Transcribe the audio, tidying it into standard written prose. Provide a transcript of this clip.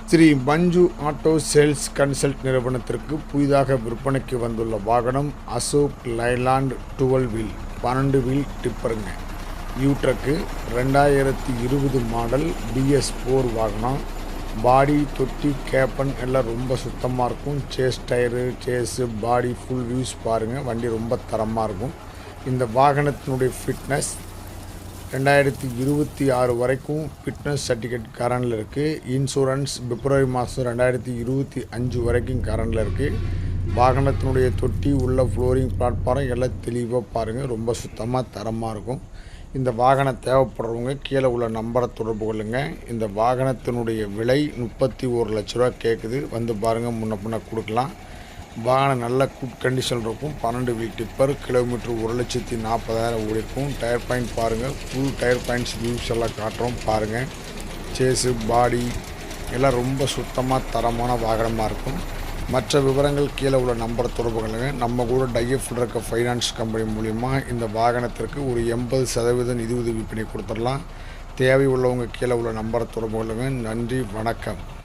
Sri Manju auto sales consult நிறுவனத்திற்கு புதிதாக விற்பனைக்கு வந்துள்ள வாகனம் அசோக் லைலாண்ட் 12 வீல் 12 வீல் டிப்பருங்க. யூட்ரக்கு 2020 மாடல் BS4 வாகனம். பாடி தொட்டி கேப்பன் எல்லாம் ரொம்ப சுத்தமாக இருக்கும். சேஸு பாடி ஃபுல் வியூஸ் பாருங்கள். வண்டி ரொம்ப தரமாக இருக்கும். இந்த வாகனத்தினுடைய ஃபிட்னஸ் 2026 வரைக்கும் ஃபிட்னஸ் சர்டிஃபிகேட் கரண்டில் இருக்குது. இன்சூரன்ஸ் பிப்ரவரி மாதம் 2025 வரைக்கும் கரண்டில் இருக்குது. வாகனத்தினுடைய தொட்டி உள்ள ஃப்ளோரிங் பிளாட்ஃபாரம் எல்லாம் தெளிவாக பாருங்கள். ரொம்ப சுத்தமாக தரமாக இருக்கும். இந்த வாகனம் தேவைப்படுறவங்க கீழே உள்ள நம்பரை தொடர்பு கொள்ளுங்க. இந்த வாகனத்தினுடைய விலை 31 லட்ச ரூபா கேட்குது. வந்து பாருங்கள், முன்ன பின்ன கொடுக்கலாம். வாகனம் நல்ல குட் கண்டிஷன் இருக்கும். 12 வீல் டிப்பர். கிலோமீட்டர் 1,40,000 ஓடிருக்கும். டயர் பாயிண்ட் பாருங்கள். ஃபுல் டயர் பாயிண்ட்ஸ் வியூஸ் எல்லாம் காட்டுறோம் பாருங்கள். சேஸு பாடி எல்லாம் ரொம்ப சுத்தமாக தரமான வாகனமாக இருக்கும். மற்ற விவரங்கள் கீழே உள்ள நம்பரை தொடர்பு கொள்ளுங்க. நம்ம கூட டைஎஃப்ல இருக்க ஃபைனான்ஸ் கம்பெனி மூலிமா இந்த வாகனத்திற்கு ஒரு 80% நிதி உதவி பண்ணி கொடுத்துடலாம். தேவை உள்ளவங்க கீழே உள்ள நம்பரை தொடர்பு கொள்ளுங்க. நன்றி, வணக்கம்.